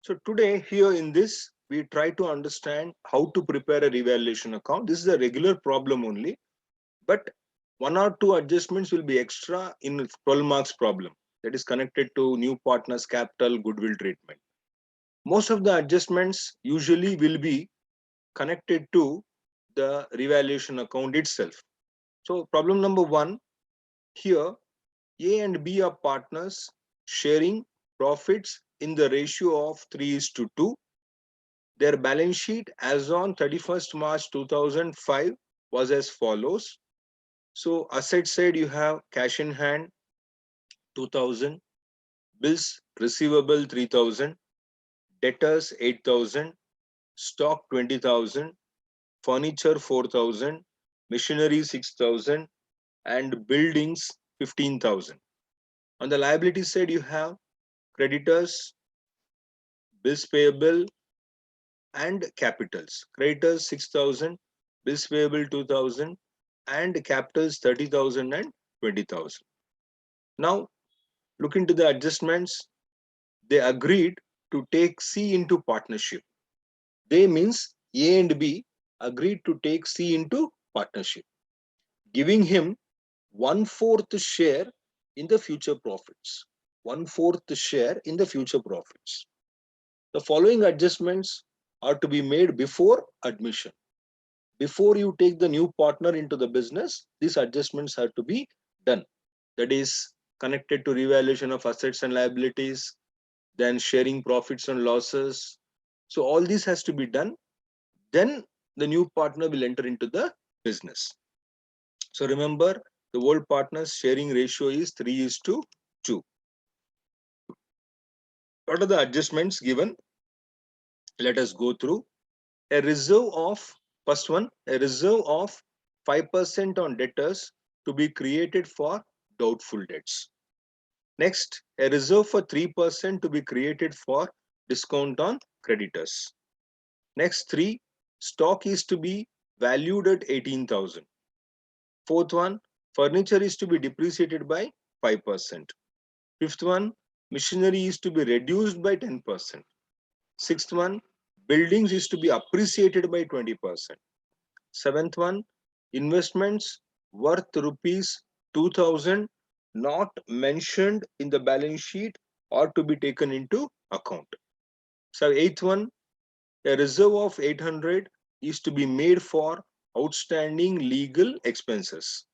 So today here in this, we try to understand how to prepare a revaluation account. This is a regular problem only, but one or two adjustments will be extra in 12 marks problem that is connected to new partners, capital, goodwill treatment. Most of the adjustments usually will be connected to the revaluation account itself. So problem number one here, A and B are partners sharing profits in the ratio of 3:2. Their balance sheet as on 31st March 2005 was as follows. So asset side you have cash in hand 2000, bills receivable 3000, debtors 8000, stock 20,000, furniture 4,000, machinery 6,000, and buildings 15,000. On the liability side you have creditors, bills payable, and capitals. Creditors 6,000, bills payable 2,000, and capitals 30,000 and 20,000. Now, look into the adjustments. They agreed to take C into partnership. They means A and B agreed to take C into partnership, giving him 1/4 share in the future profits. 1/4 share in the future profits. The following adjustments are to be made before admission. Before you take the new partner into the business, these adjustments have to be done. That is connected to revaluation of assets and liabilities, then sharing profits and losses. So all this has to be done. Then the new partner will enter into the business. So remember, the old partners sharing ratio is 3:2. What are the adjustments given? Let us go through. A reserve of, first one, a reserve of 5% on debtors to be created for doubtful debts. Next, a reserve for 3% to be created for discount on creditors. Next three, stock is to be valued at 18,000. Fourth one, furniture is to be depreciated by 5%. Fifth one, machinery is to be reduced by 10%. Sixth one, buildings is to be appreciated by 20%. Seventh one, investments worth rupees 2,000 not mentioned in the balance sheet or to be taken into account. So eighth one, a reserve of 800 is to be made for outstanding legal expenses.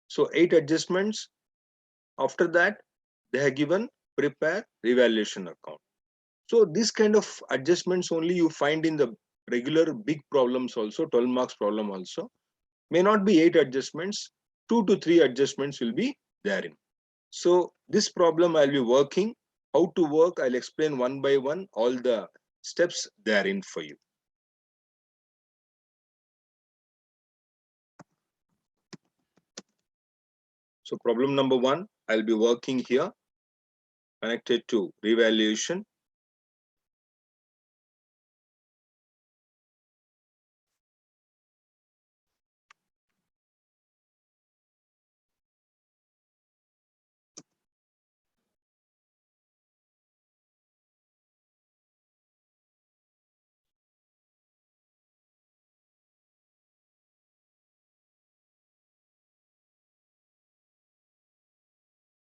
So 8 adjustments. After that, they have given prepare revaluation account. So this kind of adjustments only you find in the regular big problems also, 12 marks problem also. May not be 8 adjustments, 2 to 3 adjustments will be therein. So this problem I'll be working. How to work, I'll explain one by one all the steps therein for you. So problem number one, I'll be working here connected to revaluation.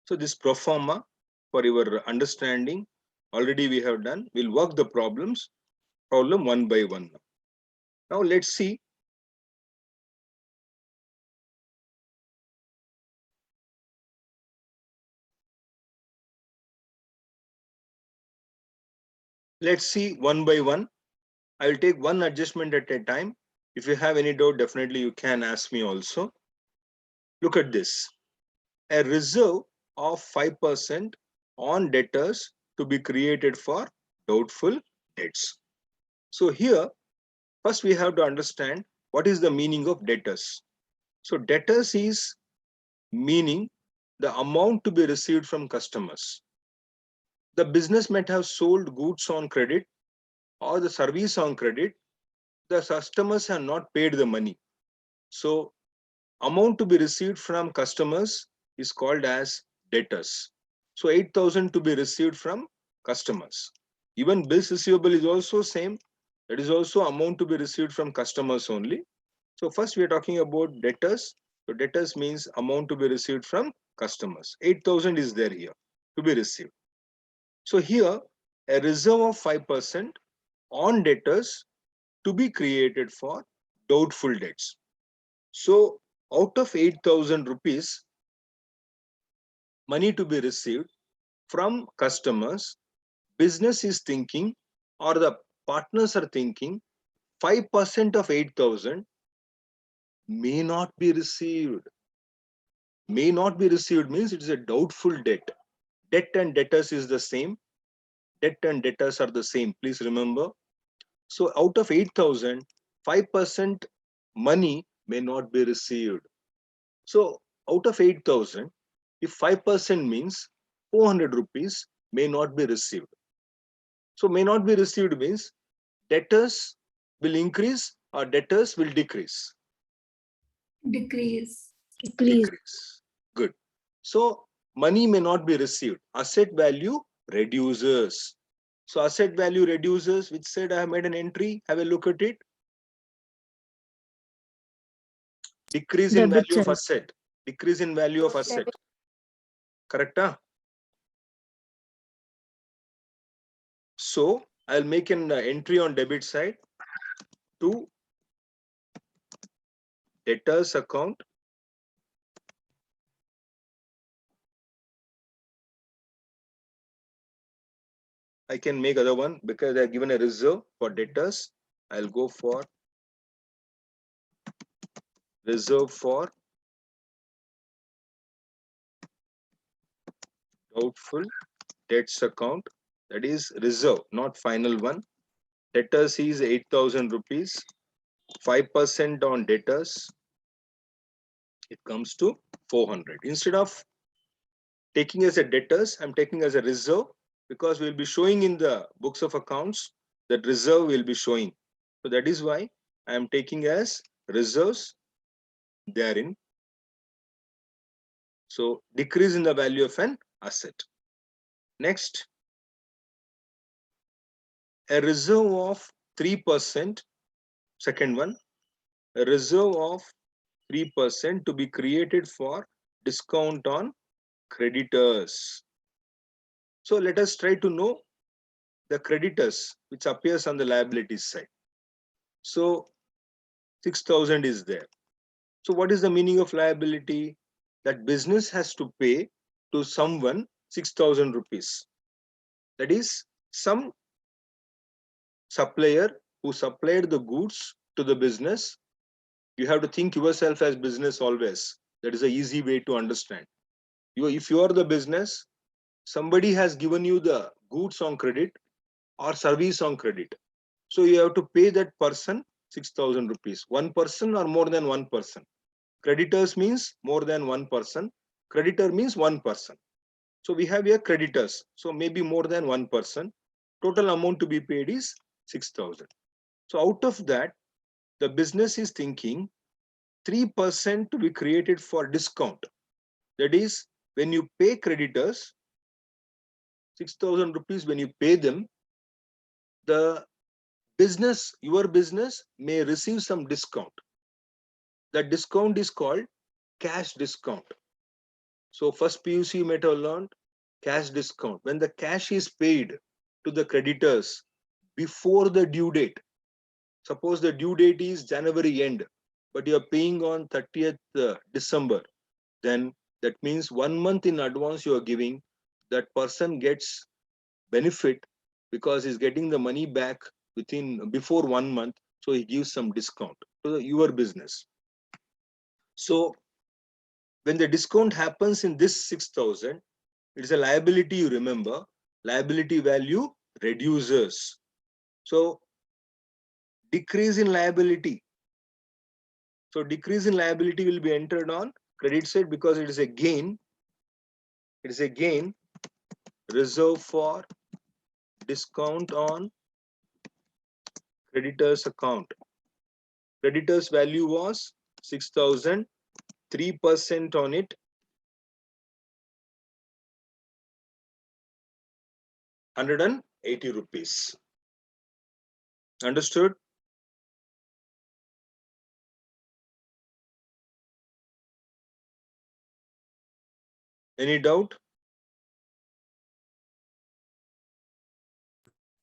So this pro forma, for your understanding, already we have done. We'll work the problem one by one. Now let's see. Let's see one by one. I will take one adjustment at a time. If you have any doubt, definitely you can ask me also. Look at this. A reserve of 5% on debtors to be created for doubtful debts. So here, first we have to understand what is the meaning of debtors. So debtors is meaning the amount to be received from customers. The business might have sold goods on credit or the service on credit. The customers have not paid the money. So amount to be received from customers is called as debtors. So 8,000 to be received from customers. Even bills receivable is also same. That is also amount to be received from customers only. So first we are talking about debtors. So debtors means amount to be received from customers. 8,000 is there here to be received. So here a reserve of 5% on debtors to be created for doubtful debts. So out of 8,000 rupees money to be received from customers, business is thinking or the partners are thinking 5% of 8,000 may not be received. May not be received means it is a doubtful debt. Debt and debtors is the same. Debt and debtors are the same. Please remember. So out of 8,000, 5% money may not be received. So out of 8,000, if 5% means 400 rupees may not be received. So may not be received means debtors will increase or debtors will decrease. Decrease. Decrease. Good. So money may not be received. Asset value reduces. So asset value reduces, which said I have made an entry. Have a look at it. Decrease in Debit value of side. asset. Decrease in value of asset. Correct? Huh? So I'll make an entry on debit side to debtors account. I can make other one because they're given a reserve for debtors. I'll go for reserve for doubtful debts account. That is reserve, not final one. Debtors is 8,000 rupees. 5% on debtors. It comes to 400. Instead of taking as a debtors, I'm taking as a reserve because we'll be showing in the books of accounts that reserve will be showing. So that is why I am taking as reserves therein. So decrease in the value of an asset. Next, a reserve of 3%. Second one, a reserve of 3% to be created for discount on creditors. So let us try to know the creditors which appears on the liabilities side. So 6,000 is there. So what is the meaning of liability? That business has to pay to someone 6,000 rupees. That is some supplier who supplied the goods to the business. You have to think yourself as business always. That is an easy way to understand. If you are the business, somebody has given you the goods on credit or service on credit. So you have to pay that person 6,000 rupees. One person or more than one person. Creditors means more than one person. Creditor means one person. So we have here creditors. So maybe more than one person. Total amount to be paid is 6,000. So out of that, the business is thinking 3% to be created for discount. That is, when you pay creditors, 6,000 rupees, when you pay them, the business, your business may receive some discount. That discount is called cash discount. So first PUC you might have learned cash discount. When the cash is paid to the creditors before the due date, suppose the due date is January end, but you are paying on 30th December, then that means 1 month in advance you are giving, that person gets benefit because he's getting the money back before 1 month, so he gives some discount to your business. So when the discount happens in this 6,000, it is a liability, you remember. Liability value reduces. So decrease in liability. So decrease in liability will be entered on credit side because it is a gain. It is a gain reserved for discount on creditors account. Creditors value was 6,000, 3% on it, 180 80 rupees. Understood? Any doubt?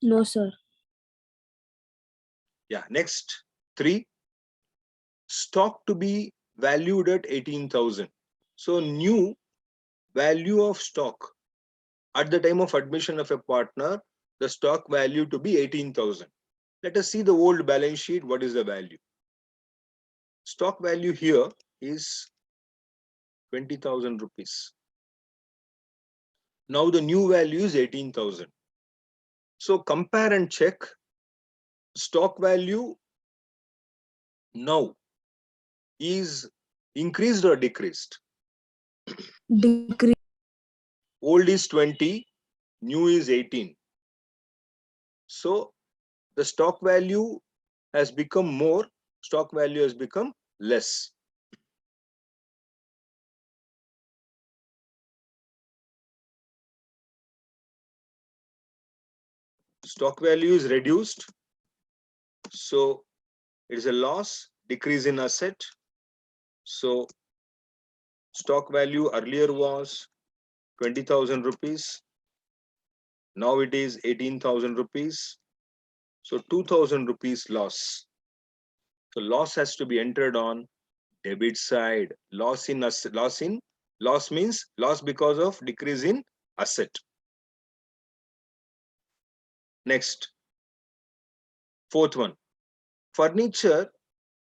No, sir. Yeah, next 3. Stock to be valued at 18,000. So new value of stock at the time of admission of a partner, the stock value to be 18,000. Let us see the old balance sheet. What is the value? Stock value here is 20,000 rupees. Now the new value is 18,000. So compare and check stock value now is increased or decreased. Decrease. Old is 20, new is 18. So the stock value has become more, stock value has become less. Stock value is reduced. So it is a loss, decrease in asset. So stock value earlier was 20,000 rupees. Now it is 18,000 rupees. So 2,000 rupees loss. So loss has to be entered on debit side. Loss means loss because of decrease in asset. Next, 4th one. Furniture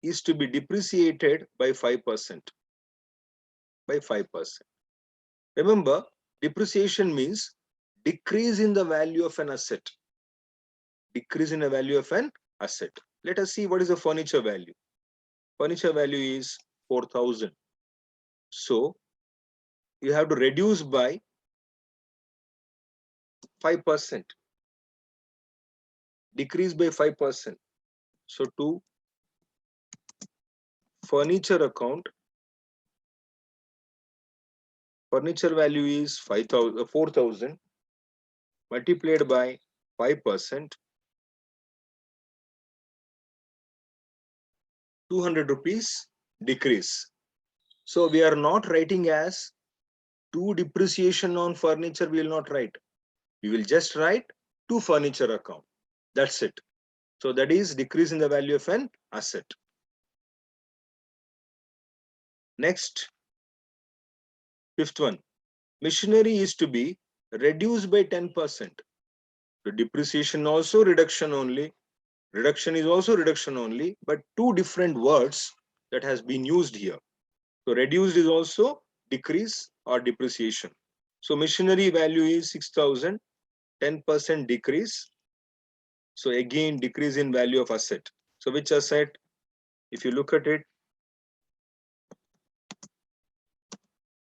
is to be depreciated by 5%. By 5%. Remember, depreciation means decrease in the value of an asset. Decrease in the value of an asset. Let us see what is the furniture value. Furniture value is 4,000. So you have to reduce by 5%. Decrease by 5%. So to furniture account, furniture value is 4,000 multiplied by 5%, 200 rupees decrease. So we are not writing as to depreciation on furniture, we will not write. We will just write to furniture account. That's it. So that is decrease in the value of an asset. Next, 5th one. Machinery is to be reduced by 10%. The depreciation also reduction only. Reduction is also reduction only, but two different words that has been used here. So reduced is also decrease or depreciation. So machinery value is 6,000, 10% decrease. So again, decrease in value of asset. So which asset? If you look at it,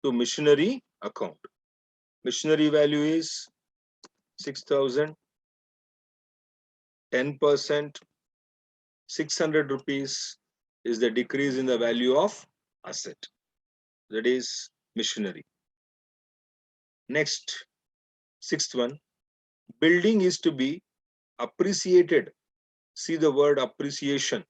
to machinery account. Machinery value is 6,000, 10%, 600 rupees is the decrease in the value of asset. That is machinery. Next, 6th one, building is to be appreciated. See the word appreciation.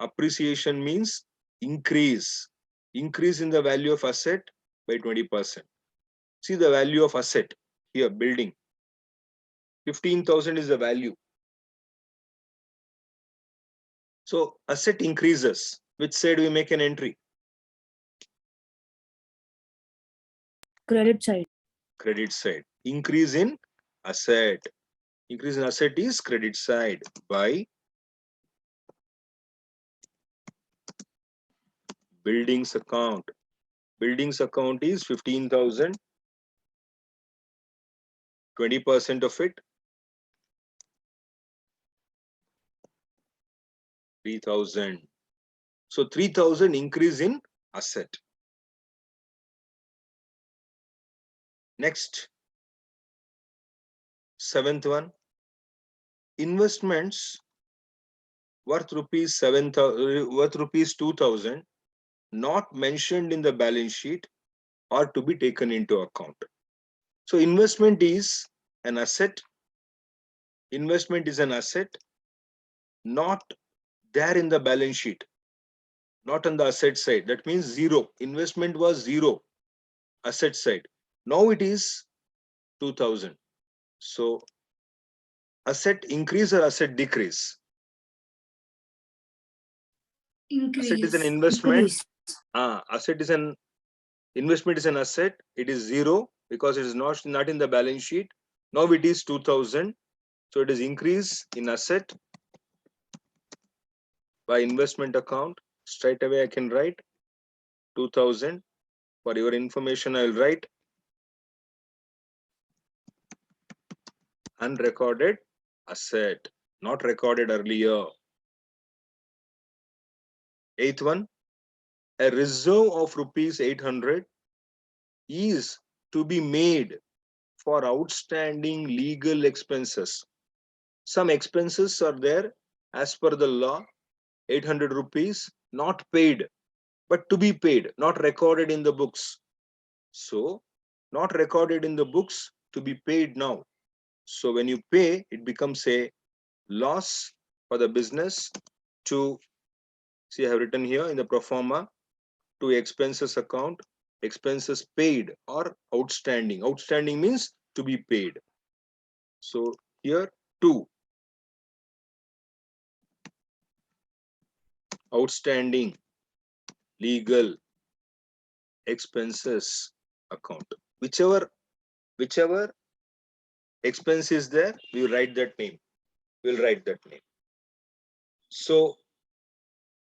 Appreciation means increase. Increase in the value of asset by 20%. See the value of asset here, building. 15,000 is the value. So asset increases. Which side we make an entry? Credit side. Credit side. Increase in asset. Increase in asset is credit side by buildings account. Buildings account is 15,000. 20% of it, 3,000. So 3,000 increase in asset. Next, 7th one, investments worth rupees 7,000, worth rupees 2,000, not mentioned in the balance sheet, are to be taken into account. So investment is an asset investment is an asset, not there in the balance sheet, not on the asset side. That means zero. Investment was zero, asset side. Now it is 2000. So asset increase or asset decrease? Asset is an Increase. investment. Increase. Asset is an investment is an asset. It is zero because it is not in the balance sheet. Now it is 2000. So it is increase in asset by investment account. Straight away I can write 2000. For your information, I will write unrecorded asset, not recorded earlier. Eighth one, a reserve of rupees 800 is to be made for outstanding legal expenses. Some expenses are there as per the law, 800 rupees not paid, but to be paid, not recorded in the books. So, not recorded in the books, to be paid now. So, when you pay, it becomes a loss for the business. To see, I have written here in the pro forma, to expenses account, expenses paid or outstanding. Outstanding means to be paid. So here 2, outstanding legal expenses account. Whichever expense is there, we write that name. We'll write that name. So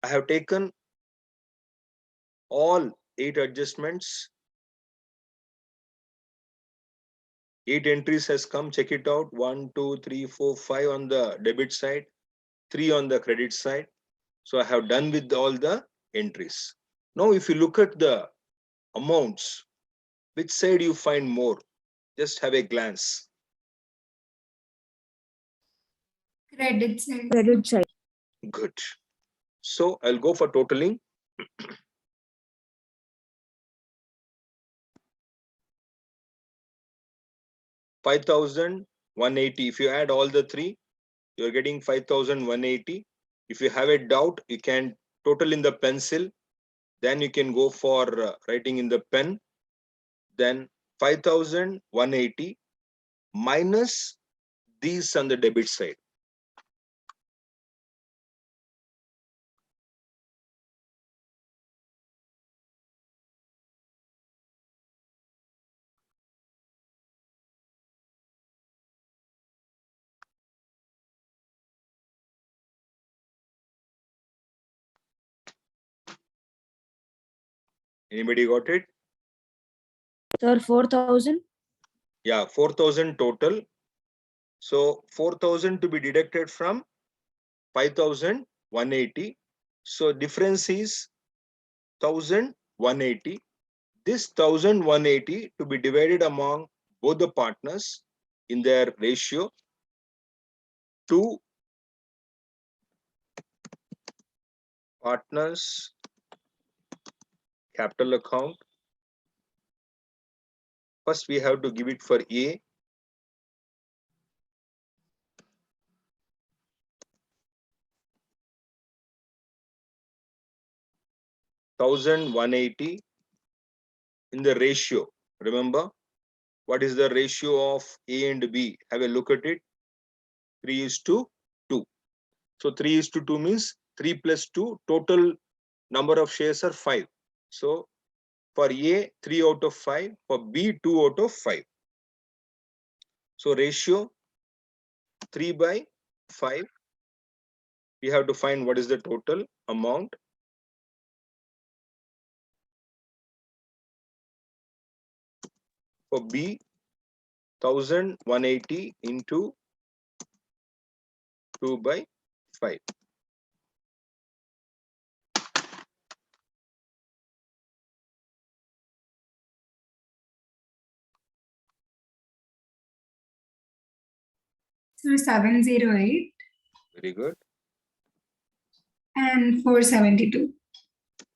I have taken all 8 adjustments. 8 entries has come. Check it out. 1, 2, 3, 4, 5 on the debit side, 3 on the credit side. So I have done with all the entries. Now, if you look at the amounts, which side you find more? Just have a glance. Credit side. Credit side. Good. So I'll go for totaling. $5,180. If you add all the 3, you're getting 5,180. If you have a doubt, you can total in the pencil. Then you can go for writing in the pen. Then 5,180 minus these on the debit side. Anybody got it? Sir, 4,000. Yeah, 4,000 total. So 4,000 to be deducted from 5,180. So difference is 1,180. This 1,180 to be divided among both the partners in their ratio to partners capital account. First, we have to give it for A. $1,180 in the ratio. Remember, what is the ratio of A and B? Have a look at it. 3:2. So 3:2 means 3 plus 2. Total number of shares are 5. So for A, 3 out of 5. For B, 2 out of 5. So ratio 3/5. We have to find what is the total amount. For B, 1,180 into 2/5. So 708 Very good. and 472.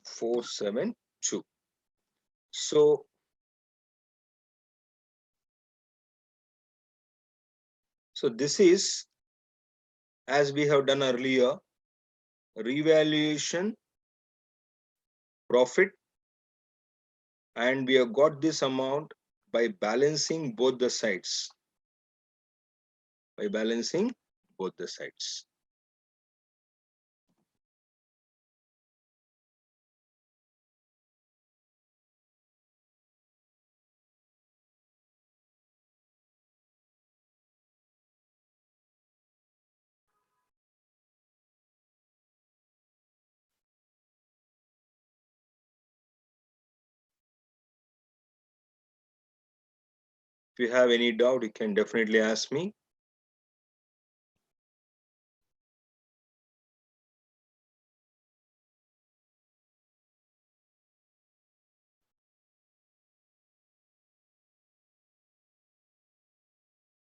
472. So this is as we have done earlier, revaluation, profit, and we have got this amount by balancing both the sides. By balancing both the sides. If you have any doubt, you can definitely ask me.